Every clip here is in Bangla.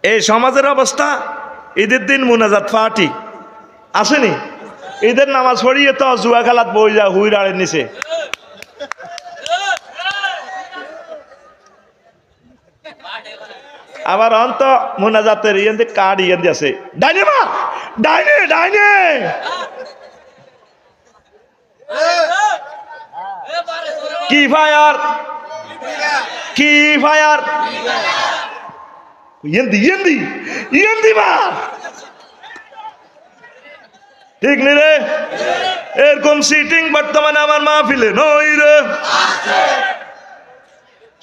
এই সমাজের অবস্থা, ঈদের দিন মুনাজাত পার্টি আসেনি, ঈদের নামাজ পড়িয়ে তো জুয়া খেলাত বই যা হুই রাড়ের নিচে। আবার অন্ত মুনাজাতের ইয়েতে কার্ড ইয়ে আছে, ডাইনে মা, ডাইনে ডাইনে, কি ফায়ার, কি ফায়ার, ইয়েন্দি ইয়েন্দি ইয়েন্দি মা, ঠিক নেই রে? এরকম সিটিং বর্তমানে আমার মাহফিলে নই রে।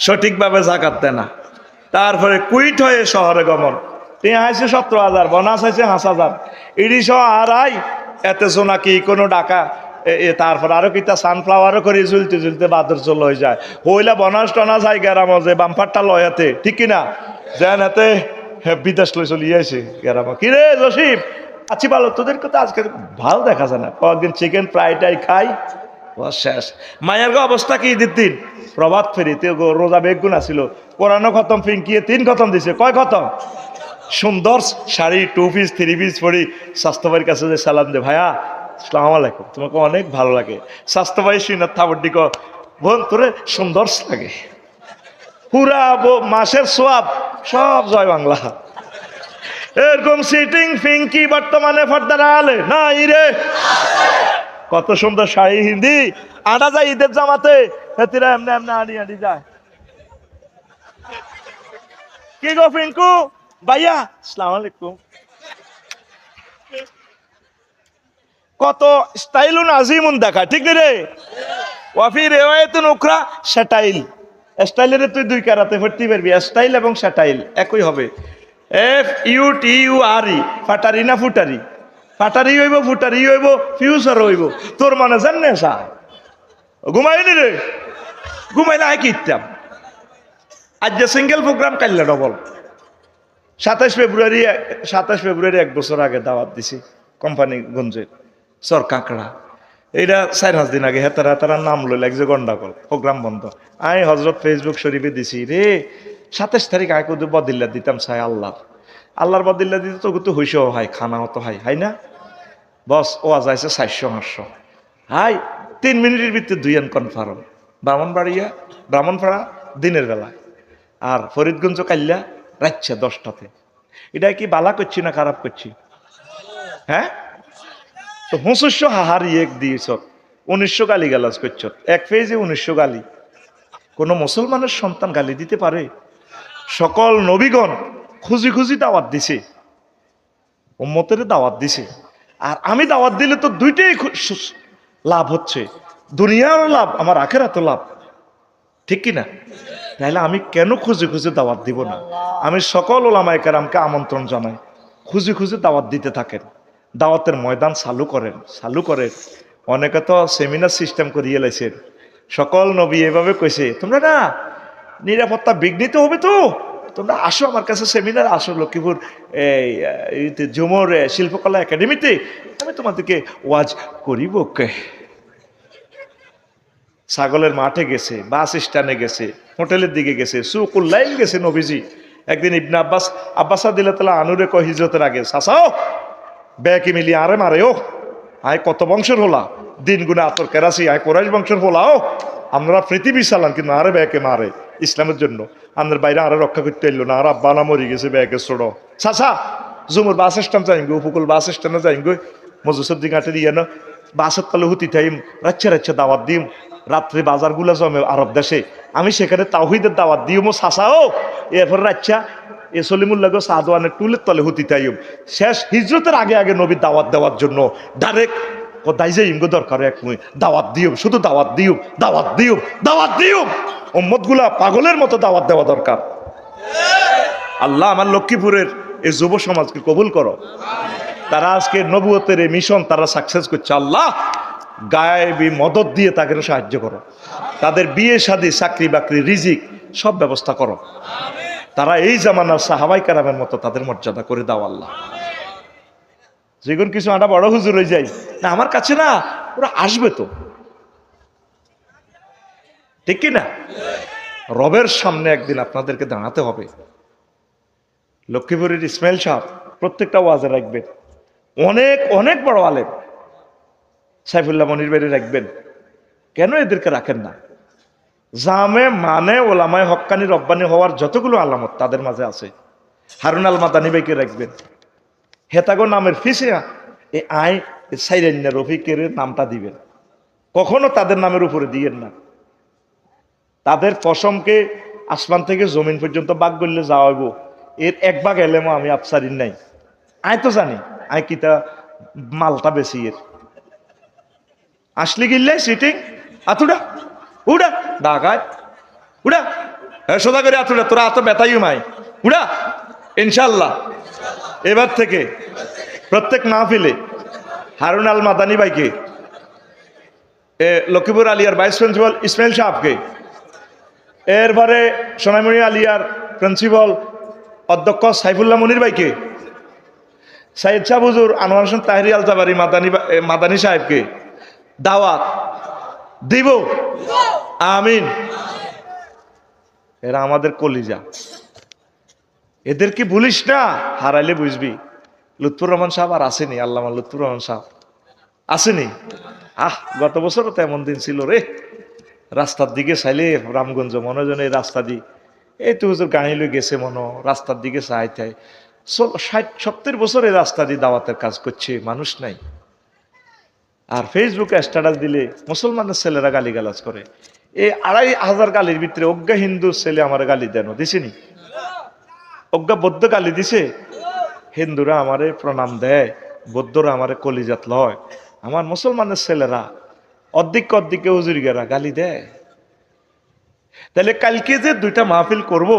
সঠিকভাবে জাকাত দেয় না, তারপরে কুইট হয়ে শহরে গমন, টিয়া আইছে 17,000, বোনাস আছে 5,000, ইডি সহ আর আই এতে নাকি কোনো ডাকা, তারপর আরো কিতা সানফ্লাওয়ারও করে ঝুলতে ঝুলতে বাদর চল হয়ে যায়, হইলা বোনাস টনাস হয় গেরাম যে বাম্পারটা লয়াতে, ঠিক কিনা? যেন এতে বিদেশ লই চলিয়েছে গেরাম। কিরে জসিম, আচ্ছা ভালো, তোদের কথা আজকে ভালো দেখা যায় না, কয়েকদিন চিকেন ফ্রাইটাই খাই, শেষ। মায়ের গো অবস্থা কি ঈদের দিন প্রভাত ফেরিতে রোজা বেগুন আসিল, কোরআনও খতম, ফিঙ্কিয়ে 3 খতম দিছে, কয় খতম? সুন্দর শাড়ি 2 পিস 3 পিস পরি স্বাস্থ্যবাড়ির কাছে যে সালাম দে, ভাইয়া আসসালামু আলাইকুম, তোমাকে অনেক ভালো লাগে। স্বাস্থ্যবাড়ি শ্রীনাথ থাবড্ডি ক, বোন তোরে সুন্দর লাগে, পুরা মাসের সোয়াব সব জয় বাংলা। এরকম সিটিং ফিঙ্কি বর্তমানে ফর্দার আলে নাই রে। কত সুন্দর শাড়ি হিন্দি আনা যায় ঈদের জামাতে, হেতিরা এমনি এমনি আনি আনি যায়। কি গো ফিঙ্কু ভাইয়া আসসালামু আলাইকুম, কত স্টাইলুন আজিমুন দেখা, ঠিক নি রে? ওয়াফি রেওয়ায়াতুন উখরা স্টাইল, স্টাইলের তুই 2 কারাতে ভর্তি পারবি, স্টাইল এবং স্টাইল একই হবে। FUTURE, ফাটারি না ফুটারি, ফাটারি হইব ফুটারি হইব ফিউচার হইব, তোর মানে জানে সা ঘুমাইনি রে, ঘুমাইলে আয় কি ইত্যাম। আজ যে সিঙ্গেল প্রোগ্রাম কাইলে ডবল, 27 ফেব্রুয়ারি 1 বছর আগে দাওয়াত দিছি কোম্পানিগঞ্জের চর কাঁকড়া, এইটা 4-5 দিন আগে হেতারা হেতারা নাম লই লাগছে গন্ডাগোল, প্রোগ্রাম বন্ধ। আই হজরত ফেসবুক শরীফে দিছি রে 27 তারিখ আগে কুদু বদিল্লা দিতাম চাই আল্লাহর বদিল্লা দিতে তো কিন্তু হইস হাই, খানা হতো হাই হাই না বস, ও আজ আছে 400-500 হাই, 3 মিনিটের ভিতরে 2 কনফার্ম। ব্রাহ্মণপাড়া দিনের বেলা, আর ফরিদগঞ্জ কাল্লা রাচ্ছা 10টাতে। এটা কি বালা করছি না খারাপ করছি? হ্যাঁ, তো 2500 হাহার ইয়েক দিয়েছ, 1900 গালি গালাজ করছ, এক পেজে 1900 গালি। কোন মুসলমানের সন্তান গালি দিতে পারে? সকল নবীগণ খুঁজি খুঁজি দাওয়াত দিছে, উম্মতের দাওয়াত দিছে, আর আমি দাওয়াত দিলে তো 2টাই লাভ হচ্ছে, দুনিয়ার লাভ, আমার আখিরাতের লাভ, ঠিক কিনা? তাহলে আমি কেন খুঁজে খুঁজে দাওয়াত দিব না? আমি সকল ওলামায়ে কেরামকে আমন্ত্রণ জানাই, খুঁজে খুঁজে দাওয়াত দিতে থাকেন, দাওয়াতের ময়দান চালু করেন। অনেকে তো সেমিনার সিস্টেম করিয়ে লাইছেন, সকল নবী এভাবে কইছে, তোমরা না নিরাপত্তা বিঘ্নিত হবে তো তোমরা আসো আমার কাছে সেমিনার, আসো লক্ষ্মীপুর ঝুমুর শিল্পকলা একাডেমিতে, আমি তোমাদেরকে ওয়াজ করিব। ছাগলের মাঠে গেছে, বাস স্ট্যান্ডে গেছে, হোটেলের দিকে গেছে, সুকুল্লাইল গেছে নবীজি। একদিন ইবনে আব্বাস দিল্লাহ আনুরে কয় হিজরতের আগে, চাচাও ব্যাকি মিলি আরে মারে, ও আয় কত বংশের হলা, দিন গুনে আতর কেরাসি, আয় কোরাইশ বংশের হলা, ও আমরা পৃথিবী চালান কিন্তু আরে ব্যাকে মারে ইসলামের জন্য, আমাদের বাইরে আরে রক্ষা করতে এলো না, আর আব্বা না মরি গেছে ব্যাকে ছোড়ো। চাচা জুমুর বাস স্ট্যান্ড যাইঙ্গো, উপকূল বাস স্ট্যান্ডে যাইঙ্গো, মজুসুদ্দিন ঘাটে দিয়ে না বাসের তলে হুতি থাইম, রাচ্ছা দাওয়াত দিম, রাত্রে বাজারগুলো জমে আরব দেশে, আমি সেখানে তাওহীদের দাওয়াত দিও মো চাচাও, এরপর রাচ্ছা এ সলিমুল্লাহ সাদওয়ানের টুলের তলে হুতি থাইম। শেষ হিজরতের আগে নবীর দাওয়াত দেওয়ার জন্য ডাইরেক্ট কোথায় যে ইঙ্গ দরকার, এক দাওয়াত দিও, শুধু দাওয়াত দিও, উম্মতগুলা পাগলের মতো দাওয়াত দেওয়া দরকার। আল্লাহ আমার লক্ষ্মীপুরের এই যুব সমাজকে কবুল করো, তারা আজকে নবুয়তের এই মিশন তারা সাকসেস করছে। আল্লাহ গায়েবী মদত দিয়ে তাকে সাহায্য করো, তাদের বিয়ে শাদী, চাকরি বাকরি, রিজিক সব ব্যবস্থা করো, তারা এই জামানার সাহাবাই কেরামের মতো তাদের মর্যাদা করে দাও আল্লাহ। যেগুন কিছু আটা বড় হুজুর হয়ে যায় না আমার কাছে, না ওরা আসবে তো, ঠিক কিনা? রবের সামনে একদিন আপনাদেরকে দাঁড়াতে হবে, লক্ষ্মীপুরের ইসমাইল সাহেব প্রত্যেকটা ওয়াজে রাখবেন, অনেক অনেক বড় আলেম। সাইফুল্লাহ মনির বাইরে রাখবেন, কেন এদেরকে রাখেন না? জামে মানে ওলামায় হক্কানি রব্বানি হওয়ার যতগুলো আলামত তাদের মাঝে আছে। হারুন আল মাদানী ভাইকে রাখবেন, হেতাগো নামের ফিসে এ আই সাইরেন্যা রফিকের নামটা দিবেন, কখনো তাদের নামের উপরে দিয়েন না। তাদের কসমকে আসমান থেকে জমিন পর্যন্ত বাগ করলে যাওয়া হইব, এর এক ভাগ এলেমও আমি আফসারিন নাই। আয় তো জানি আয় কিতা মালটা বেশি এর আসলে গিললে সিটিং আতুডা উড়া ডাকায় উড়া সোজা করে আতুডা, তোরা এত ব্যথাই মাই উড়া। ইনশাল্লাহ এবার থেকে প্রত্যেক মাহফিলে হারুন আল মাদানী ভাইকে, লক্ষ্মীপুর আলিয়ার ভাইস প্রিন্সিপাল ইসমাইল সাহেবকে, এরপরে সোনামণি আলিয়ার প্রিন্সিপাল অধ্যক্ষ সাইফুল্লাহ মনির ভাইকে, সাইদ শাহ হুজুর আনোয়ার হোসেন তাহেরি আলতাবারি মাদানী সাহেবকে দাওয়াত দিব। আমিন। এরা আমাদের কলিজা, এদেরকে ভুলিস না, হারাইলে বুঝবি। লুৎফুর রহমান সাহেব আর আসেনি, আল্লামা লুৎফুর রহমান সাহেব আসেনি। গত বছরও তো এমন দিন ছিল রে, রাস্তার দিকে চাইলে রামগঞ্জ মনে হয় এই রাস্তা দিয়ে এই তো হুজুর গাড়ি লই গেছে মনো, রাস্তার দিকে চাইতে 60-70 বছর এই রাস্তা দিয়ে দাওয়াতের কাজ করছে, মানুষ নাই। আর ফেসবুকে স্ট্যাটাস দিলে মুসলমানের ছেলেরা গালিগালাজ করে। এই 2500 গালির ভিতরে অজ্ঞা হিন্দু ছেলে আমার গালি দেন দিছেনি, অজ্ঞা বৌদ্ধ গালি দিছে। হিন্দুরা আমারে প্রণাম দেয়, বৌদ্ধরা আমারে কলিজাত লয়, আমার মুসলমানের ছেলেরা অর্ধেকে হুজুরিগারা গালি দেয়। তাহলে কালকে যে 2টা মাহফিল করব,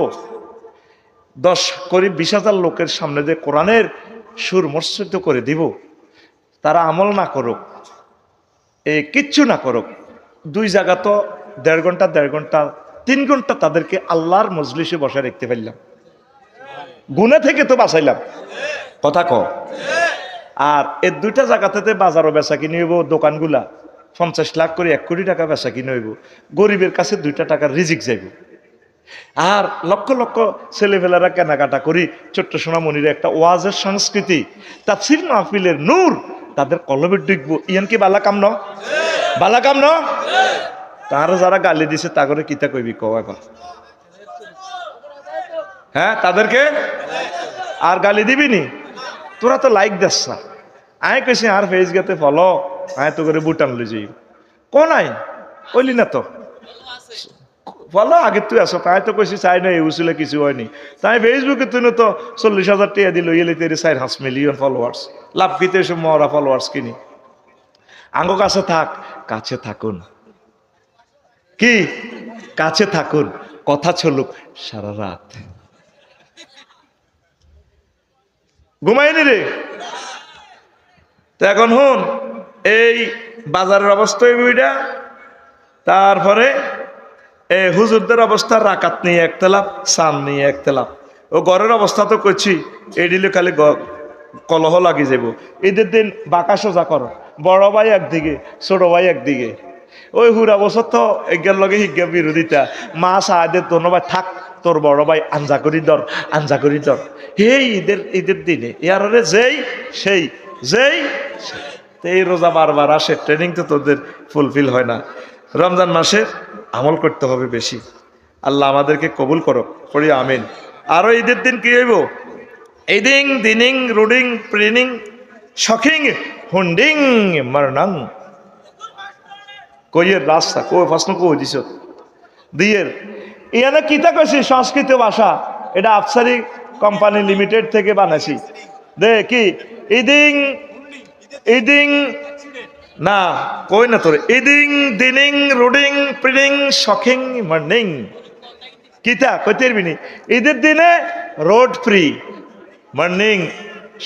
20,000 লোকের সামনে যে কোরআনের সুর মসজিদ করে দিব, তারা আমল না করুক, কিচ্ছু না করুক, 2 জায়গা তো 1.5 ঘন্টা 3 ঘন্টা তাদেরকে আল্লাহর মজলিসে বসে রাখতে পারলাম, গুনাহ থেকে তো বাঁচাইলাম। কথা ক। আর এই 2টা জায়গাতে বাজারও বেচা কিনে হইব, দোকানগুলা 50 লাখ করে 1 কোটি টাকা বেচা কিনে হইব, গরিবের কাছে 2টা টাকার রিজিক যাইব। আর লক্ষ লক্ষ ছেলেপেলেরা কেনাকাটা করি, ছোট্ট সোনামণির একটা ওয়াজের সংস্কৃতি, তাফসীর মাহফিলের নূর তাদের কলবে ডুববো। ইয়ান কি বালা কাম ন? বালা কাম ন? তারা যারা গালি দিছে তা করে কিতা কইবি কও এখন? হ্যাঁ, তাদেরকে আর গালি দিবি নি? তোরা তো লাইক দেস না। আয় কইছি আর ফেস গেতে ফলো, আয় তো করে বুটান লই যাই কোন আই কইলি না তো ফলো আগে তুই আসো, তাই তো কইছি চাই না ইউসিলে কিছু হয়নি। তাই ফেসবুকে তুই তো 40,000 টাকা দিল, ইয়েলে তেরে 4.5 মিলিয়ন ফলোয়ার্স, লাভ কিতে এসব মরা ফলোয়ার্স কিনি। আঙ্গ কাছে থাক, কাছে থাকুন, কি কাছে থাকুন, কথা চলুক সারা রাত। ঘুমাইনি রে? তো এখন হুন, এই বাজারের অবস্থা বইটা, তারপরে হুজুরদের অবস্থা রাকাত নিয়ে একতলাপ, সান নিয়ে একতলাপ, ও ঘরের অবস্থা তো করছি, এই দিলে খালি কলহ লাগি যাব। ঈদের দিন বাঁকা সোজা করো, বড় ভাই একদিকে ছোট ভাই একদিকে, ওই হুরা বছর তো এগের লগে হিজ্ঞা বিরোধিতা, মা সাহায্যের ধন্যবাদ থাক, তোর বড় ভাই আঞ্জা করি দর, আঞ্জা করি দর। এই ঈদের দিনে ইয়ারে সেই এই রোজা বারবার আসে, ট্রেনিং তো তোদের ফুলফিল হয় না। রমজান মাসে আমল করতে হবে বেশি। আল্লাহ আমাদেরকে কবুল করো, করি আমিন। আরো ঈদের দিন কি হইব? ইদিং দিনিং রুডিং প্রিনিং শখিং হুন্ডিং মারনাং। কইয়ের রাস্তা কই প্রশ্ন কই দিছ দিয়ের ইয়ানা কিতা কইছি সংস্কৃত ভাষা, এটা আফসারি কোম্পানি লিমিটেড থেকে বানাইছি। দে কি ইদিং ইদিং না কই না তোর, ইদিং দিনিং রুডিং প্রিনিং শখিং মার্নিং কিতা কইতে পারবিনি। ঈদের দিনে রোড ফ্রি, মর্নিং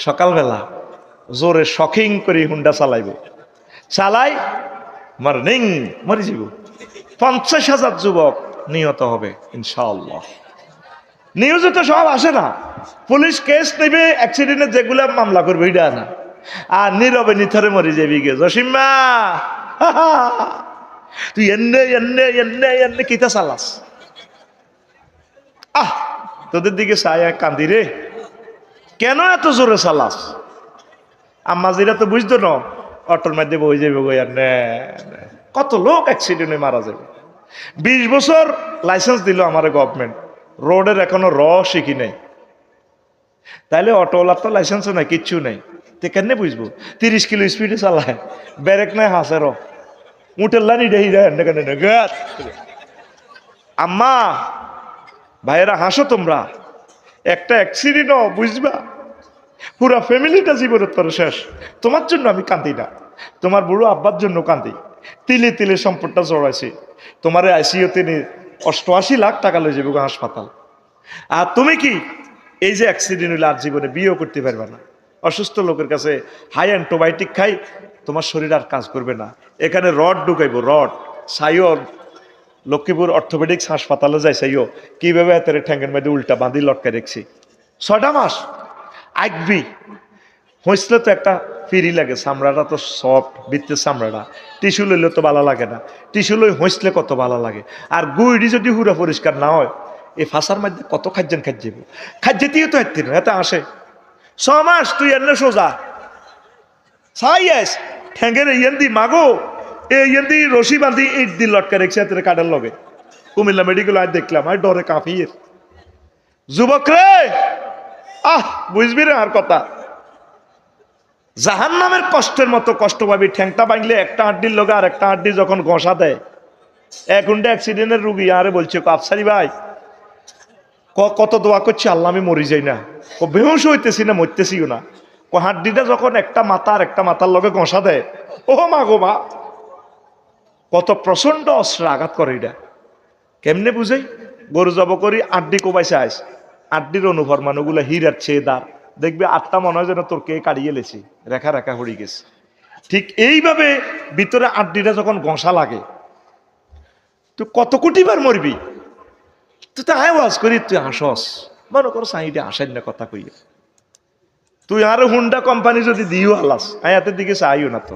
সকালবেলা জোরে শখিং করে হুন্ডা চালাইব, চালাই মর্নিং মরি যাব। 50,000 যুবক নিহত হবে ইনশাআল্লাহ। নিউজে তো সব আসে না, পুলিশ কেস নেবে অ্যাক্সিডেন্টে, যেগুলা মামলা করবে এটা না, আর নীরবে নিথরে মরি যাবি গে জসিম্মা তুই এনে এনে এনে এনে কিতা চালাস। তোদের দিকে চাই কান্দি রে, কেন এত জোরে চালাস? আম্মাজিরা তো বুঝতো না অটোর মধ্যে বই যাবে বই আর কত লোক অ্যাক্সিডেন্টে মারা যাবে। 20 বছর লাইসেন্স দিল আমার গভর্নমেন্ট, রোডের এখনো শিখি নেই। তাইলে অটোওয়ালার তো লাইসেন্স নাই, কিচ্ছু নেই, তো কেন বুঝবো? 30 কিলো স্পিডে চালায়, ব্রেক নাই, হাসের উঠের লানি ডেহি দেয়। আম্মা ভাইয়েরা হাসো তোমরা, একটা অ্যাক্সিডেন্ট বুঝবা পুরা ফ্যামিলিটা জীবনের তোর শেষ। তোমার জন্য আমি কাঁদি না, তোমার বুড়ো আব্বার জন্য কাঁদি। তিলে তিলে সম্পদটা জড়াইছি, তোমার আইসিইউতে 88 লাখ টাকা লয়ে যাবে হাসপাতাল। আর তুমি কি এই যে অ্যাক্সিডেন্ট হইলে আর জীবনে বিয়েও করতে পারবে না। অসুস্থ লোকের কাছে হাই অ্যান্টিবায়োটিক খাই, তোমার শরীর আর কাজ করবে না। এখানে রড ঢুকাইবো, রড সাইও লক্ষ্মীপুর অর্থোপেডিক্স হাসপাতালে যাই সাইও কিভাবে হাতের ঠ্যাঙ্গের মধ্যে উল্টা বাঁধি লটকে রেখছি 6টা মাস। আইকবি হইসলে তো একটা ফিরি লাগে, চামড়াটা তো সফট, বৃত্তের চামড়াটা। টিস্যু লইলে তো ভালো লাগে না, টিস্যু লই হইসলে কত ভালো লাগে। আর গুইডি যদি হুরা পরিষ্কার না হয়, এই ফাঁসার মধ্যে কত খাদ্যান খাদ্যাবো, খাদ্যেতেও তো হাঁটতি না, এতে আসে 6 মাস তুই এনে সোজা ছাই আস ঠ্যাঙ্গের ইয়েন দি মাগো, ইয়েন দি রশি বাঁধি ইট দি লটকা রেখছে হাতের কাটার লগে। কুমিল্লা মেডিকেল আজ দেখলাম, আর ডরে কাঁপিয়ে। যুবক রে বুঝবি রে আর কথা, জাহান নামের কষ্টের মতো কষ্ট পাবি। ঠ্যাংটা ভাঙলে একটা হাড্ডির লগে আর একটা হাড্ডি যখন ঘষা দেয়, এখনটা অ্যাক্সিডেন্টের রুগী আরে বলছে আফসারি ভাই কত দোয়া করছি আল্লাহ আমি মরি যাই না, বেহুশ হইতেছি না, মরতেছিও না। হাড্ডিটা যখন একটা মাথা আর একটা মাথার লগে ঘষা দেয়, ও মা গো মা, কত প্রচন্ড অস্ত্র আঘাত করে। এটা কেমনে বুঝাই? গরু জব করি আড্ডি কোবাইছে আইস, আড্ডির অনুফরমানগুলো হীরার চেয়ে দাঁড় দেখবে 8টা মনে হয় যেন তোর কে কাড়িয়ে লেছি, রেখা রেখা হয়ে গেছে। ঠিক এইভাবে ভিতরে আড্ডিটা যখন ঘষা লাগে, তুই কত কোটিবার মরবি। তুই তো আওয়াজ করি তুই হাসস, মনে কর সাইডে আসেন না কথা কই। তুই আরো হুন্ডা কোম্পানি যদি দিও আলাস, আয়াতের দিকে চাইও না। তো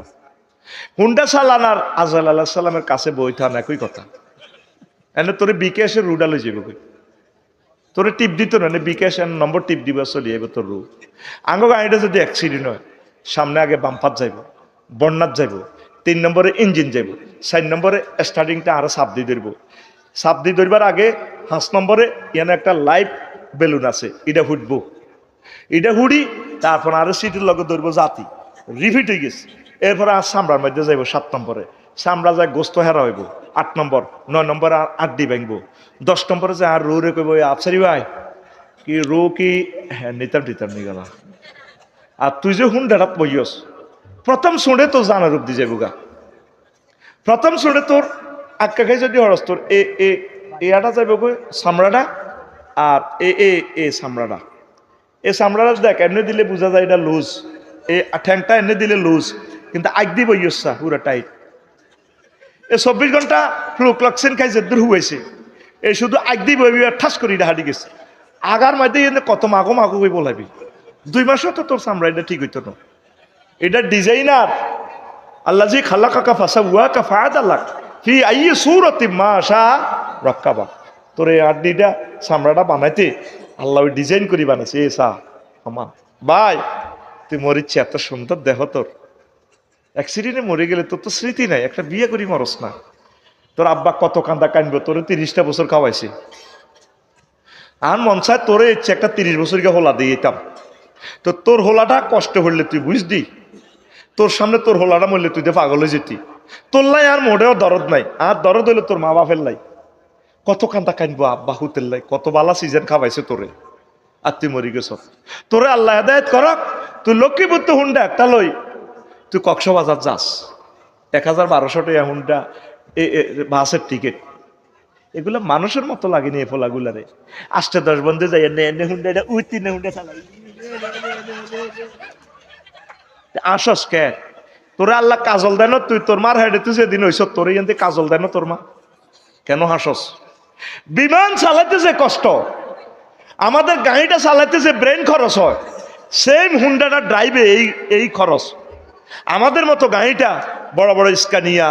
হুন্ডা চালানার আজরাইল আলাইহিস সালামের কাছে বইতাম একই কথা। এনে তোরে বিকাশের রুডা লই যাবে, তোরে টিপ দিত না, বিকাশ নম্বর টিপ দিবা চলি যাবে তোর রু। আঙ্গ গাড়িটা যদি অ্যাক্সিডেন্ট হয়, সামনে আগে বাম্পার যাইব, বন্যাত যাইব, 3 নম্বরে ইঞ্জিন যাইব, 4 নম্বরে স্টার্টিংটা আরো চাপ দিয়ে ধরবো। চাপ দিয়ে ধরবার আগে 5 নম্বরে এনে একটা লাইভ বেলুন আছে, এটা ফুটবো, এটা হুড়ি, তারপর আরো সিটির লগে ধরবো জাতি, রিপিট হয়ে গেছে। এরপরে আর চামড়ার মধ্যে যাইব 7 নম্বরে, চামড়া যায় গোস্ত হেরা হইব 8 নম্বর, 9 নম্বরে আড্ডি ভাঙবো, 10 নম্বরে যায় আর রো রে কইব আফসারি ভাই কি রো কি হ্যাঁ নিতাম নিয়ে গেল। আর তুই যে হুন্ডারাত বইস, প্রথম শুনে তো জানার রূপ দিয়ে যাবো গা। প্রথম শুনে তোর আক্কা খাই যদি হরস তোর এটা যাইব কই চামড়াটা, আর এ চামড়াটা, এই চামড়াটা দেখ এনে দিলে বোঝা যায় এটা লুজ, এই ঠ্যাংটা এনে দিলে লুজ, কিন্তু আগ দি বইসা পুরা টাইট। এই 24 ঘন্টা ফ্লুক্লক্সিন খাই যে দূর হয়েছে, এই শুধু আগ দি বইবি আর ঠাস করি হাঁটি গেছে। আগার মধ্যে এনে কত মাগো মাগো কই বলাবি, 2 মাসও তো তোর চামড়া এটা ঠিক হইতো না। এটা ডিজাইনার আল্লাহ জি খালা কাকা ফাঁসা উয়া কা ফায়াদ আল্লাহ ফি আই সুরতি মা শা রক্কাবা। তোর এই আড্ডিটা চামড়াটা বানাইতে আল্লাহ ওই ডিজাইন করি বানাইছে। এ সা আমার ভাই তুই মরিচ্ছি, এত সুন্দর দেহ তোর, অ্যাক্সিডেন্টে মরে গেলে তোর তো স্মৃতি নাই, একটা বিয়ে করি মরস না। তোর আব্বা কত কান্দা কানবো, তোর 30টা বছর খাওয়াইছে। আর মন চায় তোরে ইচ্ছে একটা 30 বছরকে হোলা দিয়ে দিতাম, তো তোর হোলাটা কষ্ট হইলে তুই বুঝদি, তোর সামনে তোর হোলাটা মরলে তুই তো পাগল হয়ে যেতি। তোর লাই আর মোটেও দরদ নাই, আর দরদ হইলে তোর মা বাপের লাই। কত কান্দা কানবো আব্বা হুতের লাই, কত বালা সিজন খাওয়াইছে তোরে, আর তুই মরি গেছ। তোরে আল্লাহ হেদায়েত করক, তুই লক্ষ্মীপুর তো হুন্ডা একটা লই তুই কক্সবাজার যাস, 1200 টাকা হুন্ডা বাসের টিকিট। এগুলো মানুষের মতো লাগেনি এ ফোলাগুলারে। 8-10 বন্ধে যাই এনে হুন্ডা এটা উই 3 হুন্ডা চালাই আসস কে? তোরে আল্লাহ কাজল দেন, তুই তোর মার হেডে তুই যেদিন হইস তোরে এনতে কাজল দেন তোর মা, কেন হাসস? বিমান চালাইতে যে কষ্ট, আমাদের গাড়িটা চালাইতে যে ব্রেন খরচ হয়, সেম হুন্ডাটা ড্রাইভে এই খরচ। আমাদের মতো গাড়িটা বড় বড় স্কানিয়া,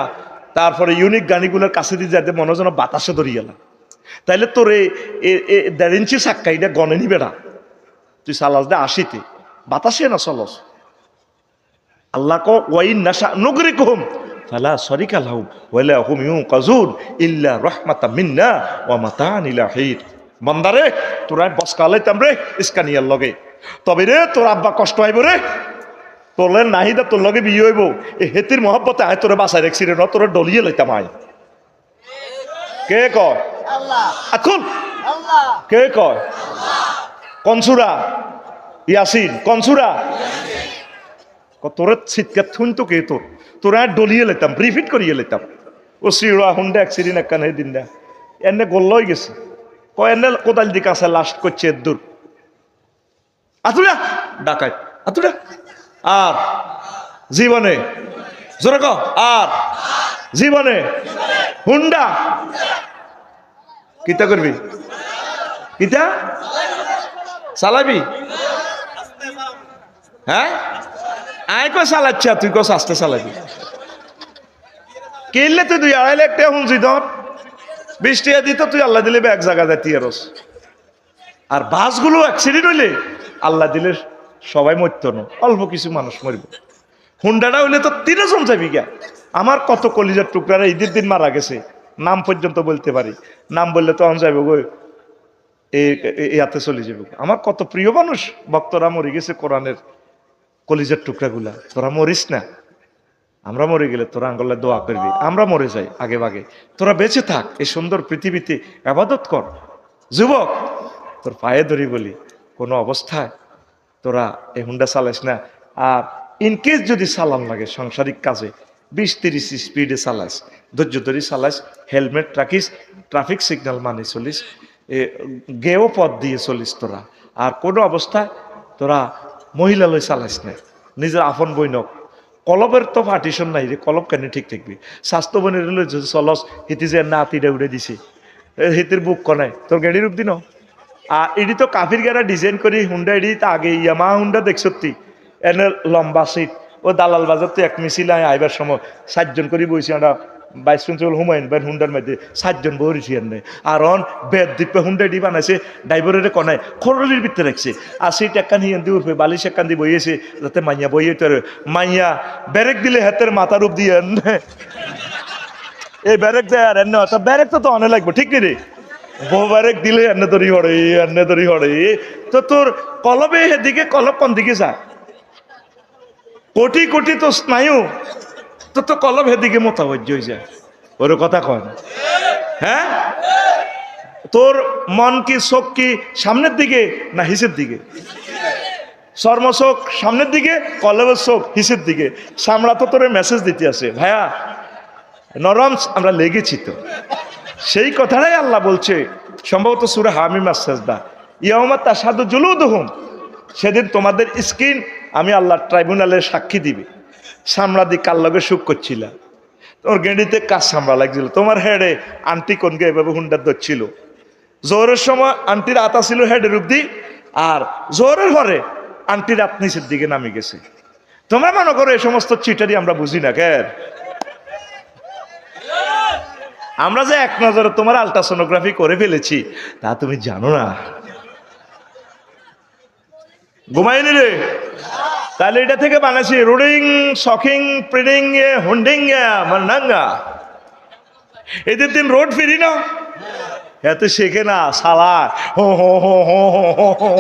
তারপরে ইউনিক গাড়িগুলোর কাছে দিয়ে যাতে মনে যেন বাতাসে ধরিয়ে না, তাইলে তোর 1.5 ইঞ্চি চাক্কা এটা গনে নিবে না। তুই সালাস দে 80-তে, বাতাসে না চলস। আল্লাহ ক ওয়াইন নাশা নুগরিকুহুম ফালা শরিকা লাহুম ওয়ালা হুম ইউনকাজুন ইল্লা রাহমাতাম মিন্না ওয়া মাতাআন ইলা হিন। বান্দারে তোরা বসকালাইতাম রে ইসকানিয়ার লগে, তবে রে তোর আব্বা কষ্ট হইব রে, তোলে নাহিদা তোর লগে বিয়ে হইব, এই হেতির মহব্বতে আয় তোরে বাঁচাই রাখছি রে, তোরে ডলিয়ে লইতাম আয়। কে কয়? আল্লাহ। আকুল আল্লাহ। কে কয়? আল্লাহ। কনসুরা ইয়াসিন, কনসুরা তোর শীতকার থুন তো কে তোর, তোরা ডলিয়ে লেতাম, রিপিট করিয়ে লেতাম। ও শ্রীরা হুন্ডা অ্যাক্সিডেন্ট একখান হে দিন না এনে গোল্লই গেছে, কয় এনে কোদাল দিকে আসে লাস্ট করছে এর দূর আতুরা ডাকাত আতুরা। আর জীবনে জোরে ক, আর জীবনে হুন্ডা কিতা করবি, কিতা চালাবি? হ্যাঁ আয় কো চালাচ্ছা, তুই কস আস্তে চালাবি। কিনলে তুই 2.5 লাখ টাকা শুনছি তোর 20 টাকা দিত, তুই আল্লাহ দিলে এক জায়গা যাতি আরস। আর বাসগুলো অ্যাক্সিডেন্ট হইলে আল্লাহ দিলে সবাই মরত না, অল্প কিছু মানুষ মরব। হুন্ডাটা হইলে তো 3 জন যাবি গা। আমার কত কলিজার টুকরারা ঈদের দিন মারা গেছে, নাম পর্যন্ত বলতে পারি, নাম বললে তো আমি যাবো গো ইয়াতে চলে যাবো। আমার কত প্রিয় মানুষ ভক্তরা মরে গেছে কোরআনের কলিজার টুকরাগুলা, তোরা মরিস না। আমরা মরে গেলে তোরা আঙ্গলে দোয়া করবি, আমরা মরে যাই আগে ভাগে, তোরা বেঁচে থাক এই সুন্দর পৃথিবীতে, ইবাদত কর। যুবক তোর পায়ে ধরি বলি, কোনো অবস্থায় তোরা এই হুন্ডা চালাইস না। আর ইনকেস যদি চালান লাগে সাংসারিক কাজে 20-30 স্পিডে চালাইস, ধৈর্য ধরে চালাইস, হেলমেট রাখিস, ট্রাফিক সিগন্যাল মানে চলিস, গেও পথ দিয়ে চলিস তোরা। আর কোনো অবস্থায় তোরা মহিলা লই চালাইস না, নিজের আপন বইনক। কলবের তো পার্টিশন নাই রে, কলব কেন ঠিক থাকবি? স্বাস্থ্য বনের চলস হিতি যে না আতিটা উড়ে দিছে, হিতির বুক কনায় তোর গাড়ির রূপ দিন। আর এটি তো কাফির গেরা ডিজাইন করি হুন্ডা, এটি তো আগে ইয়ামা হুন্ডা দেখ সত্যি এনে লম্বা সিট। ও দালাল বাজার তো এক মিছিল আইবার সময় 7 জন করে বইছি, আমরা 22 প্রিন্সিপাল হুমায়ুন ভাই হুন্ডার মধ্যে 7 জন বইছি এনে। আর অন বেদ দ্বীপে হুন্ডা এটি বানাইছে, ড্রাইভারের কনায় খরলির ভিতরে রাখছে, আর সিট একখান হিয়ান দিয়ে উঠবে, বালিশ একখান দিয়ে বইয়েছে যাতে মাইয়া বইয়ে তোর মাইয়া ব্যারেক দিলে হাতের মাথার রূপ দিয়ে এই ব্যারেক দেয়। আর এনে ব্যারেক তো অনেক লাগবে, ঠিক নি রে? ব্যারেক দিলে এনে তরি হড়ে, এনে তরি হড়ে, তো তোর কলবে এদিকে, কলব কোন দিকে যায়? কোটি কোটি তো স্নায়ু, তো তো কলব হেদিকে মোতাবজ্জ হয়ে যায়। ওর কথা কয় না? হ্যাঁ, তোর মন কি চোখ কি সামনের দিকে না হিসের দিকে? চর্মচোখ সামনের দিকে, কলবের চোখ হিসের দিকে। সামলা তো তোর মেসেজ দিতে আছে, ভাইয়া নরম আমরা লেগেছি তো। সেই কথাটাই আল্লাহ বলছে সম্ভবত সূরা হামিম আস-সাজদা, ইয়াউমা তাশহাদু জুলুদুহুম, সেদিন তোমাদের স্কিন আমি আল্লাহ ট্রাইব্যুনালের সাক্ষী দিবে। সামলা দি কার লগে সুখ করছিল, তোর গেঁড়িতে কাজ সামলা লাগছিল, তোমার হেডে আন্টি কোনকে এভাবে হুন্ডার ধরছিল। জোহরের সময় আন্টির আতা ছিল হেডের অব্দি, আর জোহরের পরে আন্টির আত নিচের দিকে নামে গেছে। তোমরা মনে করো এই সমস্ত চিটারি আমরা বুঝি না কেন? আমরা যে এক নজরে তোমার আলট্রাসোনোগ্রাফি করে ফেলেছি তা তুমি জানো না। ঘুমাইনি রে? তাহলে এটা থেকে বানাইছি রুডিং, শকিং, প্রিডিং, হুন্ডিং, মান্নাঙ্গা। এদের দিন রোড ফিরি না, এত শেখে না সালা। হো হো হো হো হো,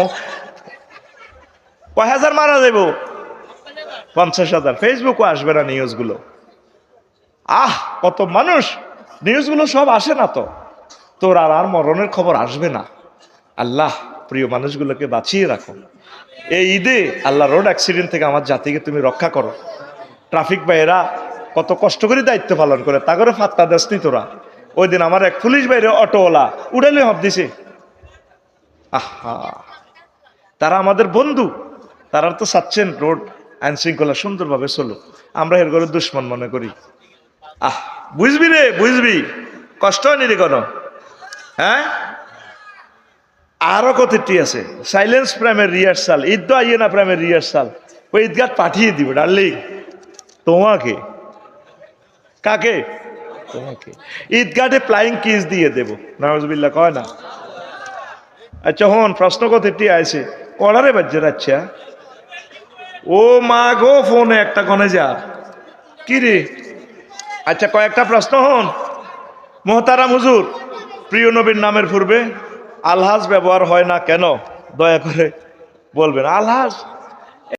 কয় হাজার মারা যাবো? 50,000। ফেসবুকও আসবে না নিউজগুলো। কত মানুষ, নিউজগুলো সব আসে না তো। তোর আর মরণের খবর আসবে না। আল্লাহ প্রিয় মানুষগুলোকে বাঁচিয়ে রাখো। এই ঈদে আল্লাহ রোড অ্যাক্সিডেন্ট থেকে আমার জাতিকে তুমি রক্ষা করো। ট্রাফিক ভাইয়েরা কত কষ্ট করে দায়িত্ব পালন করে, তা করে ফাত্তা দেসনি তোরা। ওই দিন আমার এক পুলিশ বাইরে অটোওয়ালা উড়ালে হব দিছে। তারা আমাদের বন্ধু, তারা তো চাচ্ছেন রোড আইন শৃঙ্খলা সুন্দরভাবে চলো, আমরা এর ঘরে দুশ্মন মনে করি। বুঝবি রে, বুঝবি, কষ্ট হয়নি রে কোনো? হ্যাঁ, আরো কতটি আছে। সাইলেন্স প্রেমের রিহার্সাল, ঈদ তো আইয়ে না প্রেমের রিহার্সাল, ওই ঈদগাহ পাঠিয়ে দিব ডার্লিং তোমাকে। কাকে? তোমাকে। ঈদগাহে ফ্লাইং কিস দিয়ে দেব, নাউজুবিল্লাহ কয় না? আচ্ছা হন, প্রশ্ন কতটি আছে। কড়ারে বাজ্যে আচ্ছা ও মা গো ফোনে একটা কনে যা কি রে আচ্ছা কয়েকটা প্রশ্ন হন মোহতারাম হুজুর প্রিয় নবীর নামের পূর্বে আলহাজ ব্যবহার হয় না কেন দয়া করে বলবেন আলহাজ